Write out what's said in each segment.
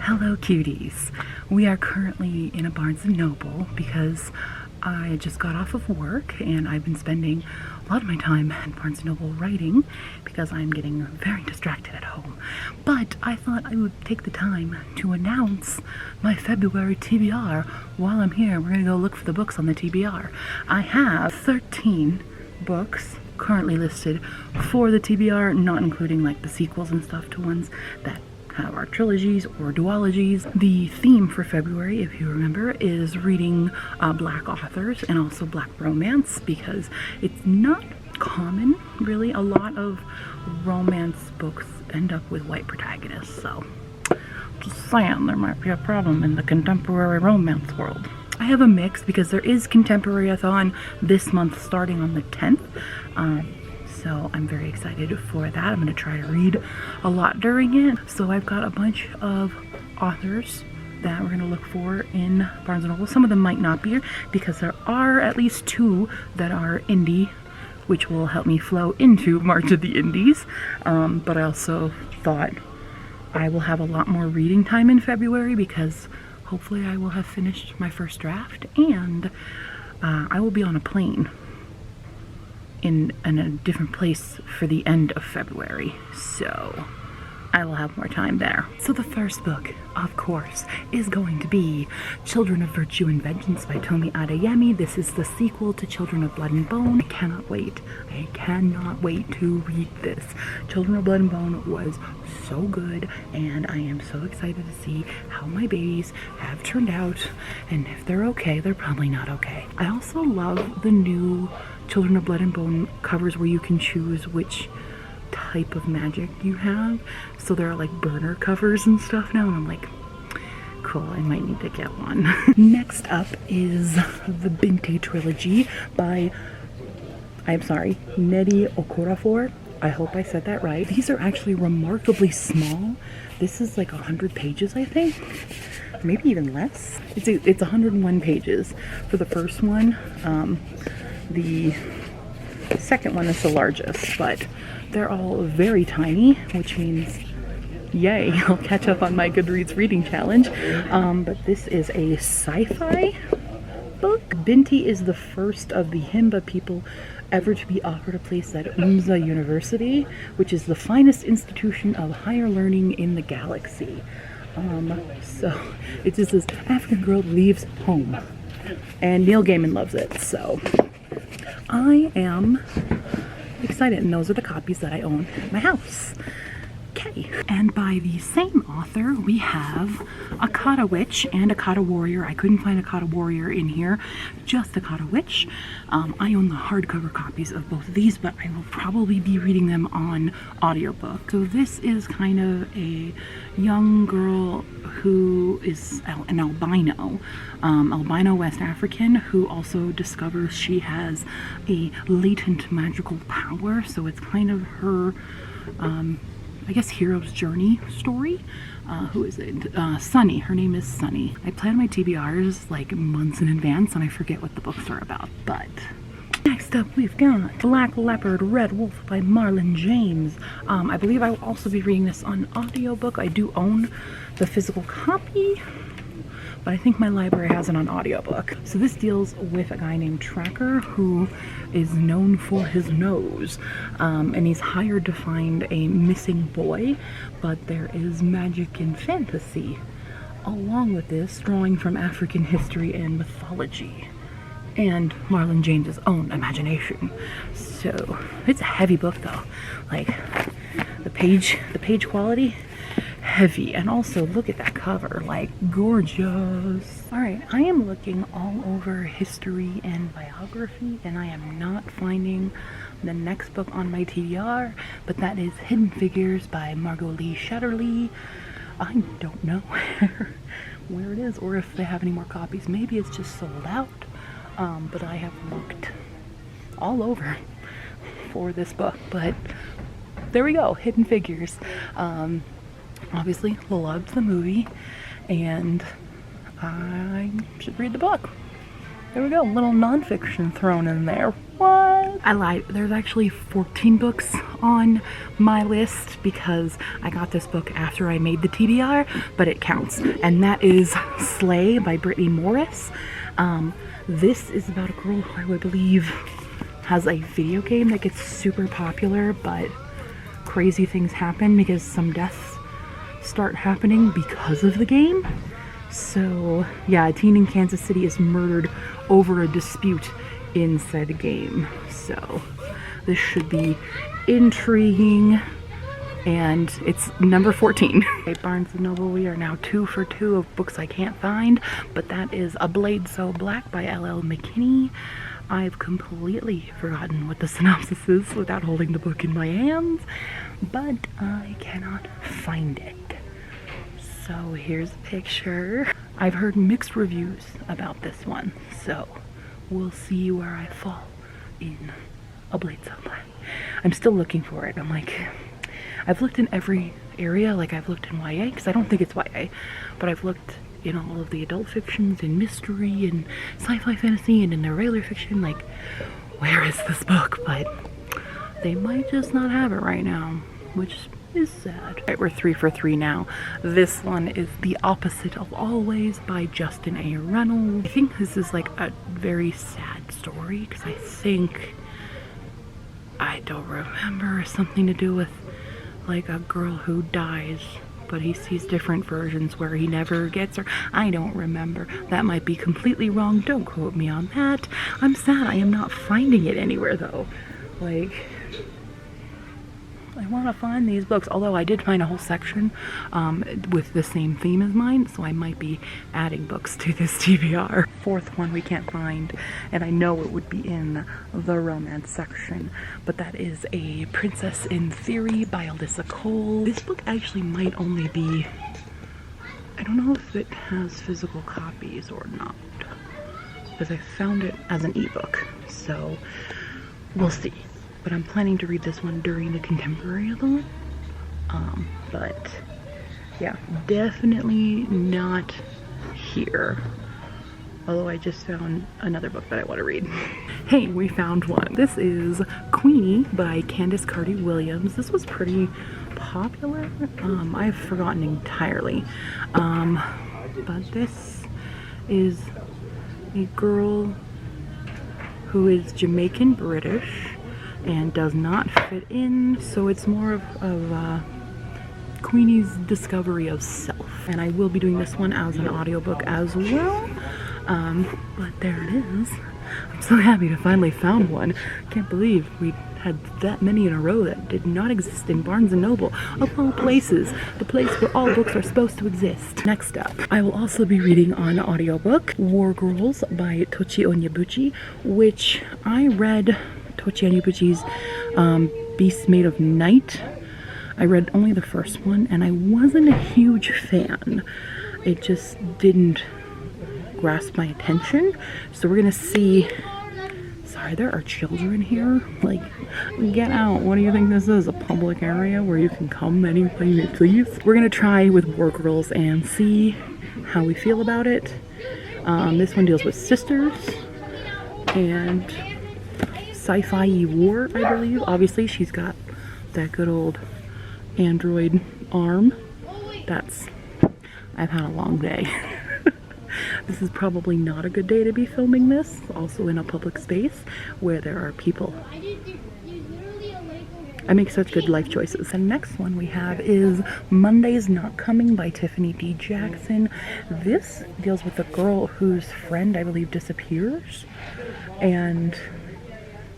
Hello cuties. We are currently in a Barnes & Noble because I just got off of work and I've been spending a lot of my time at Barnes & Noble writing because I'm getting very distracted at home. But I thought I would take the time to announce my February TBR while I'm here. We're gonna go look for the books on the TBR. I have 13 books currently listed for the TBR, not including like the sequels and stuff to ones that have our trilogies or duologies. The theme for February, if you remember, is reading Black authors and also Black romance, because it's not common, really. A lot of romance books end up with white protagonists, so just saying, there might be a problem in the contemporary romance world. I have a mix because there is Contemporary-a-thon this month starting on the 10th. So I'm very excited for that. I'm going to try to read a lot during it. So I've got a bunch of authors that we're going to look for in Barnes & Noble. Some of them might not be here because there are at least 2 that are indie, which will help me flow into March of the Indies. But I also thought I will have a lot more reading time in February because hopefully I will have finished my first draft, and I will be on a plane in a different place for the end of February, so I will have more time there. So the first book, of course, is going to be Children of Virtue and Vengeance by Tomi Adeyemi. This is the sequel to Children of Blood and Bone. I cannot wait. I cannot wait to read this. Children of Blood and Bone was so good, and I am so excited to see how my babies have turned out, and if they're okay, they're probably not okay. I also love the new Children of Blood and Bone covers where you can choose which type of magic you have. So there are like burner covers and stuff now, and I'm like, cool, I might need to get one. Next up is the Big Day Trilogy by, I'm sorry, Nnedi Okorafor. I hope I said that right. These are actually remarkably small. This is like 100 pages, I think. Maybe even less. It's 101 pages for the first one. The second one is the largest, but they're all very tiny, which means yay, I'll catch up on my Goodreads reading challenge. But this is a sci-fi book. Binti is the first of the Himba people ever to be offered a place at Umza University, which is the finest institution of higher learning in the galaxy. So it's just this African girl leaves home, and Neil Gaiman loves it, so I am excited, and those are the copies that I own at my house. Okay. And by the same author, we have a Kata Witch and a Kata Warrior. I couldn't find a Kata Warrior in here, just a Kata Witch. I own the hardcover copies of both of these, but I will probably be reading them on audiobook. So this is kind of a young girl who is an albino West African, who also discovers she has a latent magical power. So it's kind of her I guess hero's journey story. Who is it? Sunny. Her name is Sunny. I plan my TBRs like months in advance and I forget what the books are about, but next up we've got Black Leopard, Red Wolf by Marlon James. I believe I will also be reading this on audiobook. I do own the physical copy, but I think my library has it on audiobook. So this deals with a guy named Tracker who is known for his nose, and he's hired to find a missing boy, but there is magic and fantasy along with this, drawing from African history and mythology and Marlon James's own imagination. So it's a heavy book though, like the page quality, heavy. And also look at that cover, like gorgeous. All right, I am looking all over history and biography, and I am not finding the next book on my TBR, but that is Hidden Figures by Margot Lee Shetterly. I don't know where it is or if they have any more copies. Maybe it's just sold out, but I have looked all over for this book. But there we go, Hidden Figures. Obviously loved the movie, and I should read the book. There we go, little nonfiction thrown in there. What? I lied. There's actually 14 books on my list because I got this book after I made the TBR, but it counts. And that is Slay by Brittany Morris. This is about a girl who I believe has a video game that gets super popular, but crazy things happen because some deaths start happening because of the game. So yeah, a teen in Kansas City is murdered over a dispute inside the game. So this should be intriguing, and it's number 14. At Barnes & Noble, we are now 2 for 2 of books I can't find, but that is A Blade So Black by L.L. McKinney. I've completely forgotten what the synopsis is without holding the book in my hands, but I cannot find it. So here's a picture. I've heard mixed reviews about this one, so we'll see where I fall in A Blade So Black. I'm still looking for it. I'm like, I've looked in every area. Like, I've looked in YA, because I don't think it's YA, but I've looked in all of the adult fictions and mystery and sci-fi fantasy and in their regular fiction. Like, where is this book? But they might just not have it right now, which is sad. Right, we're 3 for 3 now. This one is The Opposite of Always by Justin A. Reynolds. I think this is like a very sad story, because I think, I don't remember, something to do with like a girl who dies, but he sees different versions where he never gets her. I don't remember. That might be completely wrong. Don't quote me on that. I'm sad I am not finding it anywhere though. Like, I want to find these books, although I did find a whole section with the same theme as mine, so I might be adding books to this TBR. Fourth one we can't find, and I know it would be in the romance section, but that is A Princess in Theory by Alyssa Cole. This book actually might only be, I don't know if it has physical copies or not, because I found it as an ebook, so we'll see. But I'm planning to read this one during the contemporary-a-thon. But yeah, definitely not here. Although I just found another book that I want to read. Hey, we found one. This is Queenie by Candace Carty Williams. This was pretty popular. I've forgotten entirely. But this is a girl who is Jamaican British and does not fit in, so it's more of Queenie's discovery of self. And I will be doing this one as an audiobook as well. But there it is. I'm so happy to finally found one. Can't believe we had that many in a row that did not exist in Barnes & Noble, of all places, the place where all books are supposed to exist. Next up, I will also be reading on audiobook War Girls by Tochi Onyebuchi, which I read Tochi Onyebuchi's Beast Made of Night. I read only the first one, and I wasn't a huge fan. It just didn't grasp my attention. So we're gonna see. Sorry, there are children here. Like, get out. What do you think this is? A public area where you can come anytime you please? We're gonna try with War Girls and see how we feel about it. This one deals with sisters and sci-fi war, I believe. Obviously, she's got that good old android arm. I've had a long day. This is probably not a good day to be filming this, also in a public space where there are people. I make such good life choices. The next one we have is Monday's Not Coming by Tiffany D. Jackson. This deals with a girl whose friend, I believe, disappears. And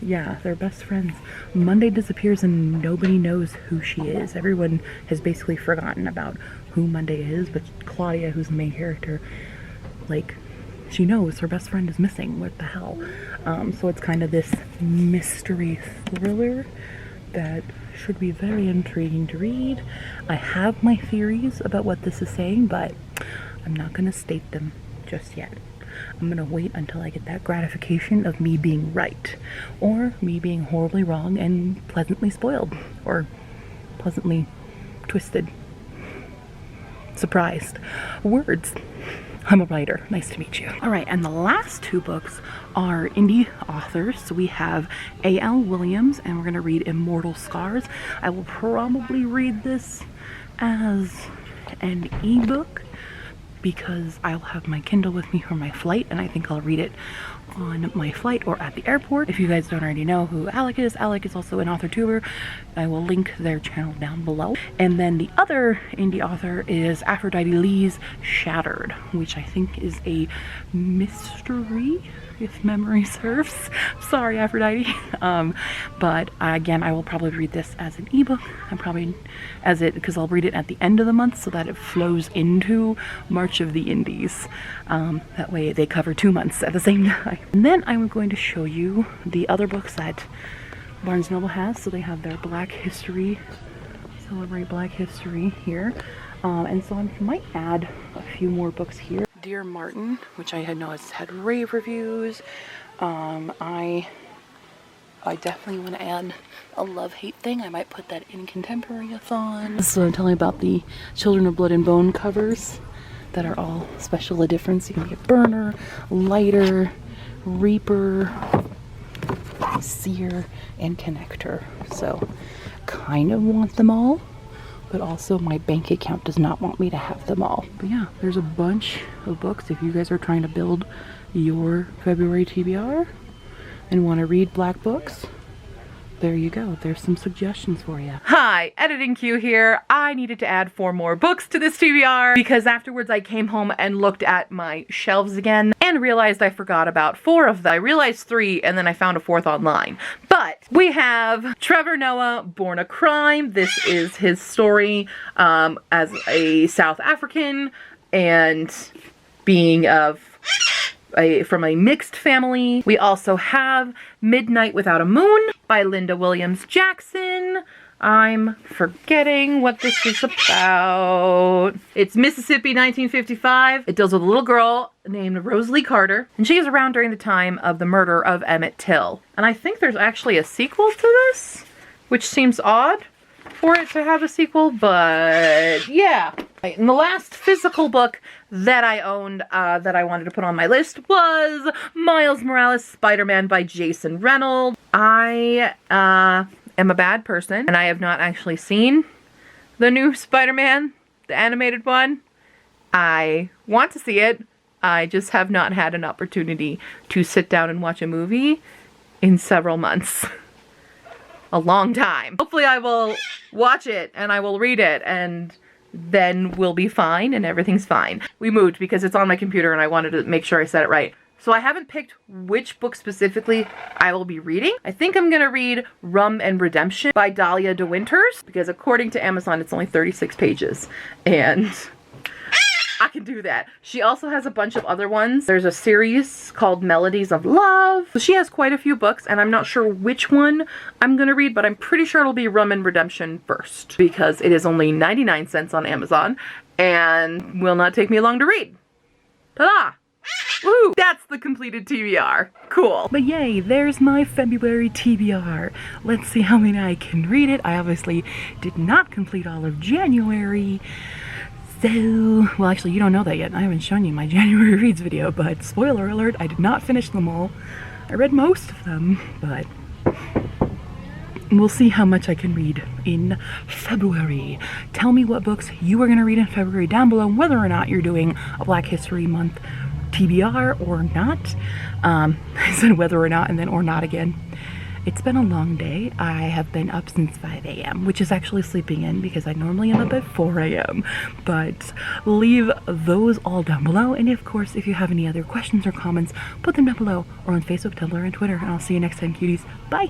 yeah, they're best friends. Monday disappears and nobody knows who she is. Everyone has basically forgotten about who Monday is, but Claudia, who's the main character, like, she knows her best friend is missing. What the hell? So it's kind of this mystery thriller that should be very intriguing to read. I have my theories about what this is saying, but I'm not going to state them just yet. I'm gonna wait until I get that gratification of me being right, or me being horribly wrong and pleasantly spoiled, or pleasantly twisted, surprised. Words. I'm a writer. Nice to meet you. All right, and the last two books are indie authors. So we have A.L. Williams, and we're gonna read Immortal Scars. I will probably read this as an ebook because I'll have my Kindle with me for my flight, and I think I'll read it on my flight or at the airport. If you guys don't already know who Alec is also an author tuber. I will link their channel down below. And then the other indie author is Aphrodite Lee's Shattered, which I think is a mystery, if memory serves. Sorry, Aphrodite. But again, I will probably read this as an ebook. I'm probably because I'll read it at the end of the month so that it flows into March of the Indies. That way they cover 2 months at the same time. And then I'm going to show you the other books that Barnes & Noble has. So they have their Black History, Celebrate Black History here. And so I might add a few more books here. Dear Martin, which I know has had rave reviews. I definitely want to add a love-hate thing. I might put that in Contemporary-a-thon. So I'm telling about the Children of Blood and Bone covers that are all special editions. You can get Burner, Lighter, Reaper, Seer, and Connector. So kind of want them all, but also my bank account does not want me to have them all. But yeah, there's a bunch of books if you guys are trying to build your February TBR and want to read Black books. There you go. There's some suggestions for you. Hi, editing Q here. I needed to add 4 more books to this TBR because afterwards I came home and looked at my shelves again and realized I forgot about 4 of them. I realized 3 and then I found a 4th online. But we have Trevor Noah, Born a Crime. This is his story as a South African and being from a mixed family. We also have Midnight Without a Moon by Linda Williams Jackson. I'm forgetting what this is about. It's Mississippi 1955. It deals with a little girl named Rosalie Carter, and she is around during the time of the murder of Emmett Till. And I think there's actually a sequel to this, which seems odd for it to have a sequel, but yeah. And the last physical book that I owned that I wanted to put on my list was Miles Morales Spider-Man by Jason Reynolds. I am a bad person and I have not actually seen the new Spider-Man, the animated one. I want to see it. I just have not had an opportunity to sit down and watch a movie in several months. A long time. Hopefully I will watch it and I will read it and then we'll be fine and everything's fine. We moved because it's on my computer and I wanted to make sure I said it right. So I haven't picked which book specifically I will be reading. I think I'm gonna read Rum and Redemption by Dahlia de Winters because according to Amazon it's only 36 pages and I can do that. She also has a bunch of other ones. There's a series called Melodies of Love. So she has quite a few books and I'm not sure which one I'm gonna read, but I'm pretty sure it'll be Rum and Redemption first because it is only 99 cents on Amazon and will not take me long to read. Ta-da! Woo! That's the completed TBR. Cool. But yay, there's my February TBR. Let's see how many I can read it. I obviously did not complete all of January. So, well actually you don't know that yet. I haven't shown you my January reads video, but spoiler alert, I did not finish them all. I read most of them, but we'll see how much I can read in February. Tell me what books you are going to read in February down below, whether or not you're doing a Black History Month TBR or not. I said whether or not and then or not again. It's been a long day. I have been up since 5 a.m., which is actually sleeping in because I normally am up at 4 a.m. But leave those all down below. And of course, if you have any other questions or comments, put them down below or on Facebook, Tumblr, and Twitter. And I'll see you next time, cuties. Bye!